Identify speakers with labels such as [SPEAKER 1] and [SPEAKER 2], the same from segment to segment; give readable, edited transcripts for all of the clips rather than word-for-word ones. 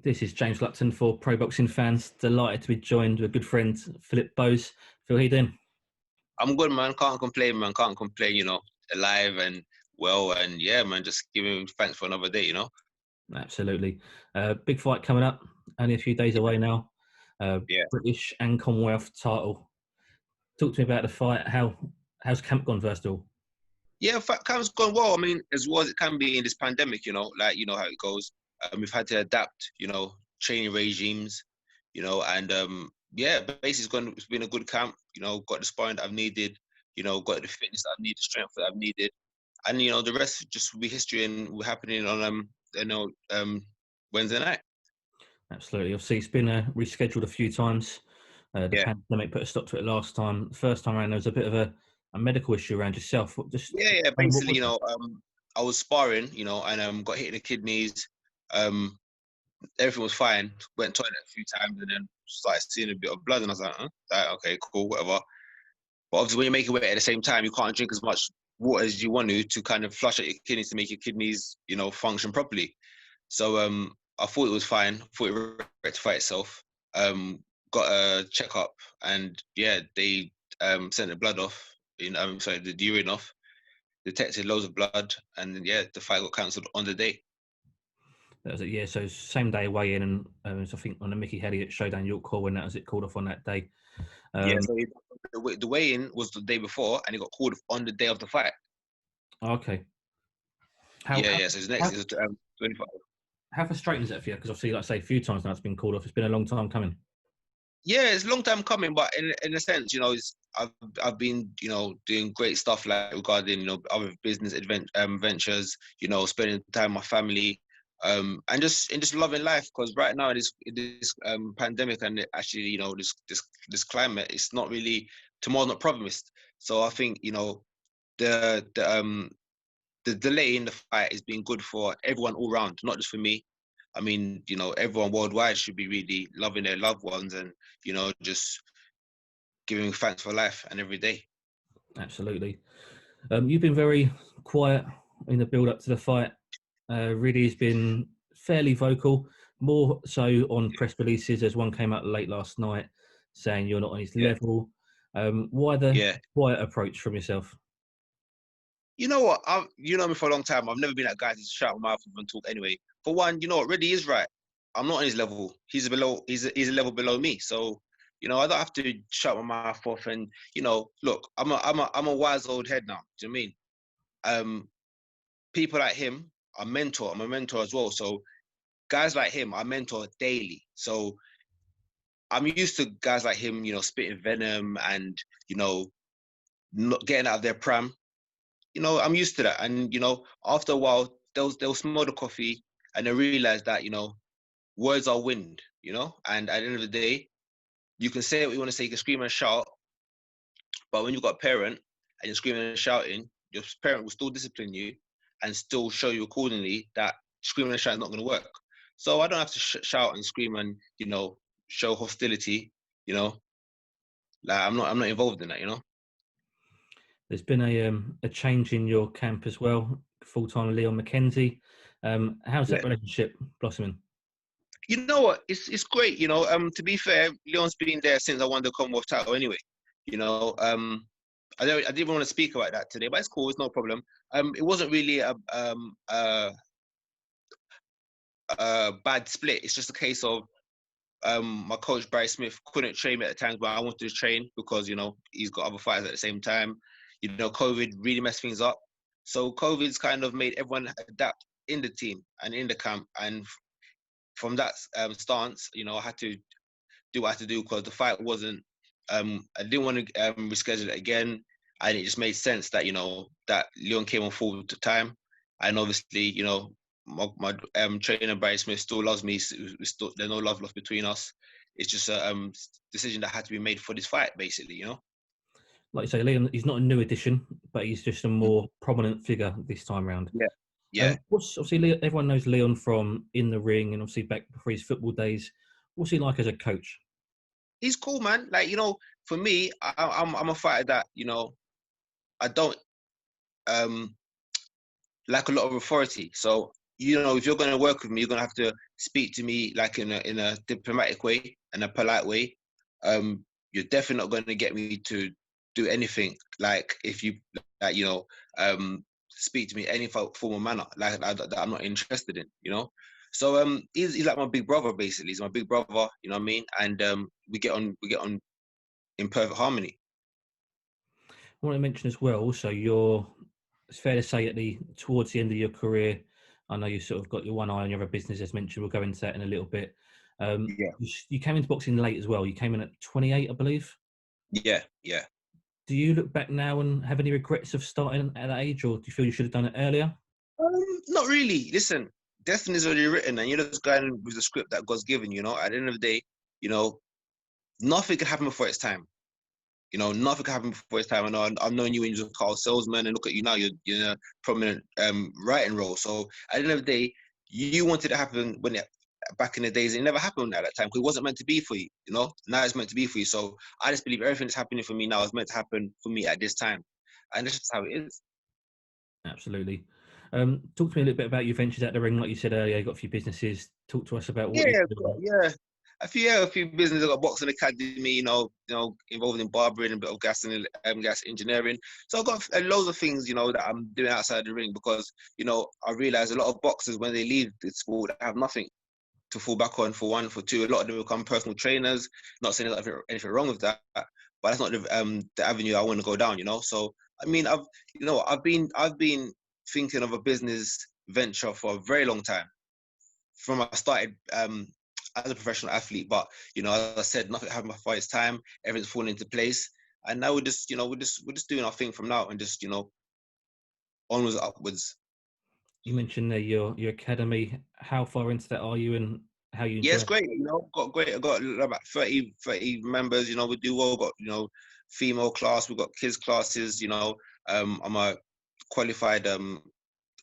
[SPEAKER 1] This is James Lupton for Pro Boxing Fans. Delighted to be joined with a good friend, Philip Bowes. Phil, how you doing?
[SPEAKER 2] I'm good, man. Can't complain, man. Can't complain, alive and well. And yeah, man, just giving thanks for another day,
[SPEAKER 1] Absolutely. Big fight coming up, only a few days away now.
[SPEAKER 2] Yeah.
[SPEAKER 1] British and Commonwealth title. Talk to me about the fight. How's camp gone, first of all?
[SPEAKER 2] Yeah, camp's gone well. I mean, as well as it can be in this pandemic, like, you know how it goes. We've had to adapt, training regimes, and yeah, basically it's been a good camp, got the sparring that I've needed, got the fitness that I need, the strength that I've needed. And, the rest just will be history and will happening on, Wednesday night.
[SPEAKER 1] Absolutely. Obviously, it's been rescheduled a few times. The
[SPEAKER 2] Yeah.
[SPEAKER 1] pandemic put a stop to it last time. The first time around, there was a bit of a medical issue around yourself.
[SPEAKER 2] Yeah,
[SPEAKER 1] Explain what
[SPEAKER 2] basically,
[SPEAKER 1] was that?
[SPEAKER 2] I was sparring, and got hit in the kidneys. Um, Everything was fine. Went to the toilet a few times and then started seeing a bit of blood, and I was like, huh? Like, okay, cool, whatever. But obviously, when you make it weight at the same time, you can't drink as much water as you want to kind of flush out your kidneys to make your kidneys, function properly. So I thought it was fine. I thought it would rectify itself. Got a checkup, and yeah, they sent the blood off. Sorry, the urine off. Detected loads of blood, and then, yeah, the fight got cancelled on the day.
[SPEAKER 1] That was it, yeah. So same day weigh in, and so I think on the Mickey Elliott Showdown York Hall, when that was it called off on that day.
[SPEAKER 2] Yeah, so the weigh-in was the day before, and he got called on the day of the fight.
[SPEAKER 1] Okay. How,
[SPEAKER 2] Yeah,
[SPEAKER 1] how,
[SPEAKER 2] yeah. So his next
[SPEAKER 1] how,
[SPEAKER 2] is 25.
[SPEAKER 1] how frustrating is that for you? Because obviously, like I say, a few times now it's been called off. It's been a long time coming.
[SPEAKER 2] Yeah, it's a long time coming, but in a sense, I've been doing great stuff like regarding other business ventures, spending time with my family, and just loving life. Because right now in this pandemic and actually this climate, it's not really, tomorrow's not promised. So I think the the um the delay in the fight has been good for everyone all round, not just for me. I mean, everyone worldwide should be really loving their loved ones and, just giving thanks for life and every day.
[SPEAKER 1] Absolutely. You've been very quiet in the build up to the fight. Riiddy'S been fairly vocal, more so on press releases. As one came out late last night saying you're not on his
[SPEAKER 2] Yeah.
[SPEAKER 1] level. Why the
[SPEAKER 2] Yeah.
[SPEAKER 1] quiet approach from yourself?
[SPEAKER 2] You know what? You know me for a long time. I've never been that guy to shout my mouth and talk anyway. For one, you know what? Riiddy is right. I'm not on his level. He's a level below me. So, I don't have to shout my mouth off and, look, I'm a wise old head now. Do you know what I mean? People like him are mentor. I'm a mentor as well. So guys like him I mentor daily. So I'm used to guys like him, spitting venom and, not getting out of their pram. I'm used to that. And, after a while, they'll smell the coffee and they realize that, words are wind, and at the end of the day, you can say what you want to say, you can scream and shout, but when you've got a parent and you're screaming and shouting, your parent will still discipline you and still show you accordingly that screaming and shouting is not going to work. So I don't have to shout and scream and, show hostility, like I'm not involved in that.
[SPEAKER 1] There's been a change in your camp as well. Full time Leon McKenzie. How's that
[SPEAKER 2] Yeah.
[SPEAKER 1] relationship blossoming?
[SPEAKER 2] You know what? It's great. To be fair, Leon's been there since I won the Commonwealth title. Anyway, I didn't want to speak about that today, but it's cool. It's no problem. It wasn't really a bad split. It's just a case of my coach Barry Smith couldn't train me at the times where I wanted to train because he's got other fighters at the same time. COVID really messed things up. So COVID's kind of made everyone adapt in the team and in the camp, and from that stance, I had to do what I had to do because the fight wasn't. I didn't want to reschedule it again, and it just made sense that that Leon came on full time, and obviously my trainer Barry Smith still loves me. There's no love lost between us. It's just a decision that had to be made for this fight, basically.
[SPEAKER 1] Like you say, Leon, he's not a new addition, but he's just a more prominent figure this time round.
[SPEAKER 2] Yeah, yeah.
[SPEAKER 1] What's obviously everyone knows Leon from in the ring and obviously back before his football days. What's he like as a coach?
[SPEAKER 2] He's cool, man. Like for me, I'm a fighter that I don't like a lot of authority. So you know, if you're going to work with me, you're going to have to speak to me like in a diplomatic way and a polite way. You're definitely not going to get me to do anything like if you like, you know, speak to me any form of manner like that I'm not interested in, you know. So he's like my big brother basically. He's my big brother, you know what I mean? And we get on in perfect harmony.
[SPEAKER 1] I want to mention as well, so it's fair to say towards the end of your career, I know you sort of got your one eye on your other business, as mentioned. We'll go into that in a little bit.
[SPEAKER 2] Yeah,
[SPEAKER 1] You came into boxing late as well. You came in at 28, I believe.
[SPEAKER 2] yeah, yeah.
[SPEAKER 1] Do you look back now and have any regrets of starting at that age, or do you feel you should have done it earlier?
[SPEAKER 2] Not really. Listen, destiny's already written, and you're just going with the script that God's given. You know, at the end of the day, you know, nothing can happen before it's time. You know, nothing can happen before it's time. I know I've known you when you was a car salesman, and look at you now. You're in a prominent writing role. So at the end of the day, you wanted it to happen back in the days. It never happened at that time because it wasn't meant to be for you. You know, now it's meant to be for you. So I just believe everything that's happening for me now is meant to happen for me at this time, and that's just how it is.
[SPEAKER 1] Absolutely. Talk to me a little bit about your ventures out the ring. Like you said earlier, you got a few businesses. Talk to us about what you're
[SPEAKER 2] Yeah,
[SPEAKER 1] doing.
[SPEAKER 2] yeah. A few businesses. I got boxing academy, involved in barbering and a bit of gas engineering. So I've got loads of things, that I'm doing outside the ring because, I realize a lot of boxers when they leave the sport have nothing to fall back on. For one, for two, a lot of them become personal trainers. Not saying there's anything wrong with that, but that's not the avenue I want to go down. So I mean, I've been thinking of a business venture for a very long time from I started as a professional athlete, but as I said, nothing happened before its time. Everything's falling into place, and now we're just doing our thing from now and just onwards upwards.
[SPEAKER 1] You mentioned there your academy. How far into that are you, and how you
[SPEAKER 2] Yeah,
[SPEAKER 1] enjoy
[SPEAKER 2] it's
[SPEAKER 1] it?
[SPEAKER 2] great. Got great. I got about 30 members. We do well. Got female class. We've got kids classes. I'm a qualified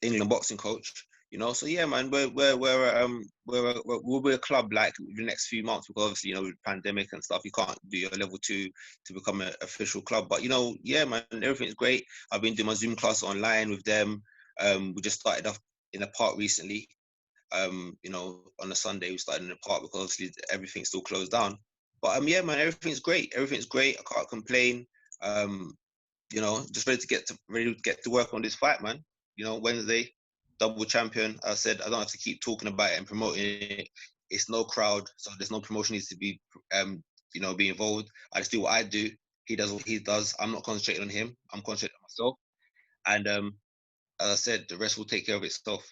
[SPEAKER 2] England boxing coach. So yeah, man, we'll be a club like the next few months because obviously with pandemic and stuff, you can't do your level 2 to become an official club. But yeah, man, everything's great. I've been doing my Zoom class online with them. We just started off in a park recently. On a Sunday we started in the park because obviously everything's still closed down. But yeah, man, everything's great. Everything's great. I can't complain. Um, just ready to get to work on this fight, man. Wednesday, double champion. I said I don't have to keep talking about it and promoting it. It's no crowd, so there's no promotion needs to be, be involved. I just do what I do. He does what he does. I'm not concentrating on him. I'm concentrating on myself. And as I said, the rest will take care of itself.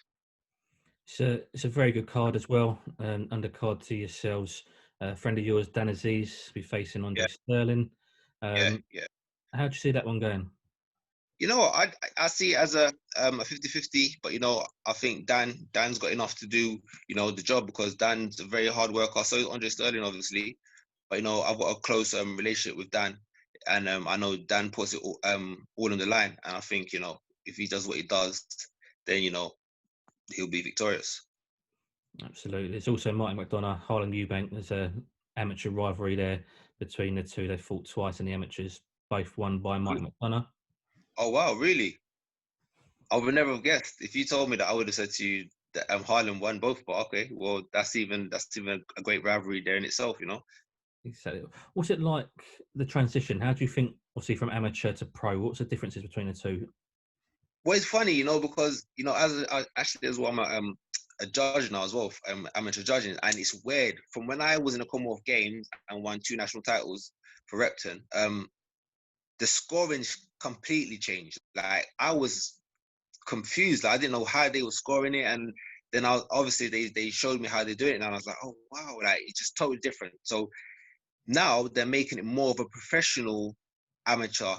[SPEAKER 1] It's a very good card as well. Undercard to yourselves. A friend of yours, Dan Aziz, be facing
[SPEAKER 2] Yeah,
[SPEAKER 1] Andre Sterling.
[SPEAKER 2] yeah,
[SPEAKER 1] Um,
[SPEAKER 2] yeah.
[SPEAKER 1] how do you see that one going?
[SPEAKER 2] You know what? I see it as a 50-50, but I think Dan's got enough to do the job because Dan's a very hard worker. So is Andre Sterling, obviously, but I've got a close relationship with Dan, and I know Dan puts it all on the line, and I think if he does what he does, then he'll be victorious.
[SPEAKER 1] Absolutely. There's also Martin McDonell, Harlan Eubank. There's a amateur rivalry there between the two. They fought twice in the amateurs, both won by Martin McDonell.
[SPEAKER 2] Oh wow, really? I would never have guessed. If you told me that, I would have said to you that Harlan won both. But okay, well, that's even a great rivalry there in itself.
[SPEAKER 1] Exactly. What's it like, the transition? How do you think, obviously, from amateur to pro? What's the differences between the two?
[SPEAKER 2] Well, it's funny, because actually as well, I'm a judge now as well, amateur judging, and it's weird. From when I was in the Commonwealth Games and won 2 national titles for Repton, the scoring completely changed. Like I was confused. Like, I didn't know how they were scoring it, and then obviously they showed me how they do it, and I was like, oh wow, like it's just totally different. So now they're making it more of a professional amateur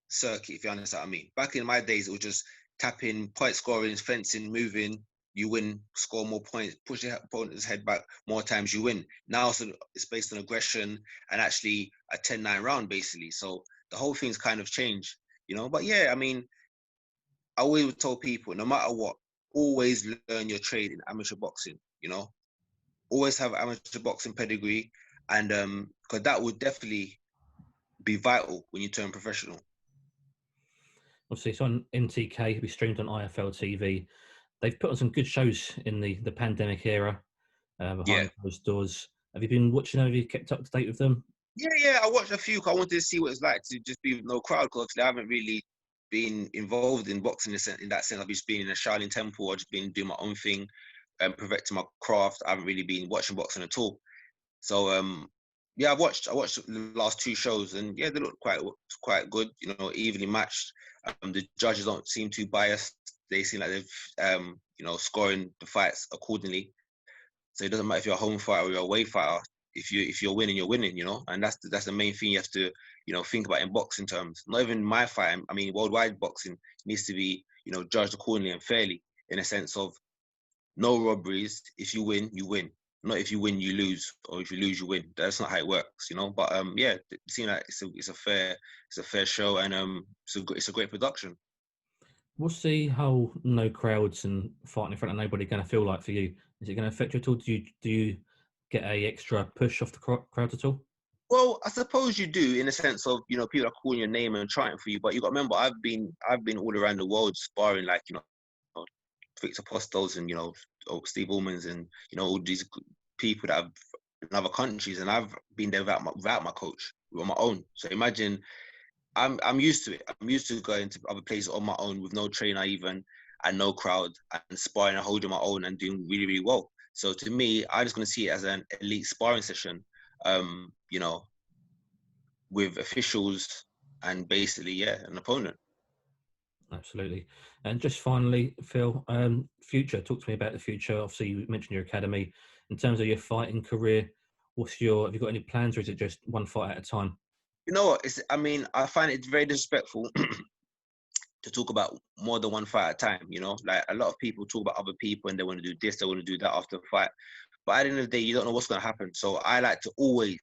[SPEAKER 2] circuit, if you understand what I mean. Back in my days, it was just tapping, point scoring, fencing, moving, you win, score more points, push your opponent's head back more times, you win. Now it's based on aggression and actually a 10-9 round, basically. So the whole thing's kind of changed. But yeah, I mean, I always told people, no matter what, always learn your trade in amateur boxing. Always have amateur boxing pedigree, and because that would definitely be vital when you turn professional.
[SPEAKER 1] Obviously, it's on MTK. It'll be streamed on IFL TV. they've put on some good shows in the pandemic era
[SPEAKER 2] Yeah.
[SPEAKER 1] behind closed doors. Have you been watching them? Have you kept up to date with them?
[SPEAKER 2] Yeah. I watched a few. 'Cause I wanted to see what it's like to just be with no crowd. Because I haven't really been involved in boxing in that sense. I've just been in a Shaolin temple. I've just been doing my own thing and perfecting my craft. I haven't really been watching boxing at all. So yeah, I watched the last two shows, and yeah, they look quite good. You know, evenly matched. The judges don't seem too biased. They seem like they've scoring the fights accordingly. So it doesn't matter if you're a home fighter or you're a away fighter. If you're winning, you're winning. And that's the main thing you have to think about in boxing terms. Not even my fight. I mean, worldwide boxing needs to be judged accordingly and fairly in a sense of no robberies. If you win, you win. Not if you win, you lose, or if you lose, you win. That's not how it works. But yeah, it seems like it's a fair show, and it's a great production.
[SPEAKER 1] What's the whole no crowds and fighting in front of nobody going to feel like for you? Is it going to affect you at all? Do you get a extra push off the crowd at all?
[SPEAKER 2] Well, I suppose you do in the sense of people are calling your name and trying for you, but you got to remember I've been all around the world sparring like Victor Postos and Steve Allmans and all these people that have in other countries, and I've been there without my coach, on my own. So imagine I'm used to it. I'm used to going to other places on my own with no trainer even and no crowd and sparring and holding my own and doing really, really well. So to me, I just gonna see it as an elite sparring session, um, you know, with officials and basically, yeah, an opponent.
[SPEAKER 1] Absolutely. And just finally, Phil, future. Talk to me about the future. Obviously, you mentioned your academy. In terms of your fighting career, have you got any plans, or is it just one fight at a time?
[SPEAKER 2] You know what? I find it very disrespectful to talk about more than one fight at a time. Like a lot of people talk about other people and they want to do this, they want to do that after the fight. But at the end of the day, you don't know what's going to happen. So I like to always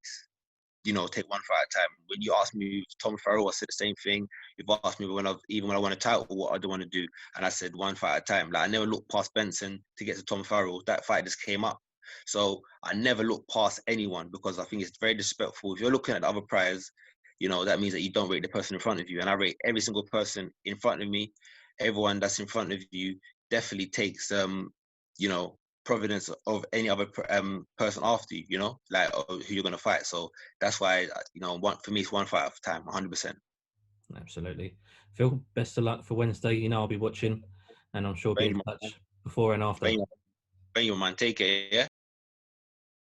[SPEAKER 2] take one fight at a time. When you ask me Tom Farrell, I said the same thing. You've asked me when I won a title, what I do want to do, and I said one fight at a time. Like I never looked past Benson to get to Tom Farrell. That fight just came up, so I never look past anyone because I think it's very disrespectful. If you're looking at the other prize, that means that you don't rate the person in front of you, and I rate every single person in front of me. Everyone that's in front of you definitely takes providence of any other person after you, like who you're gonna fight. So that's why for me it's one fight at a time, 100%.
[SPEAKER 1] Absolutely. Phil, best of luck for Wednesday. I'll be watching, and I'm sure I'll be
[SPEAKER 2] Thank
[SPEAKER 1] in
[SPEAKER 2] you, man.
[SPEAKER 1] touch before and after.
[SPEAKER 2] Thank you, man. Take care. Yeah.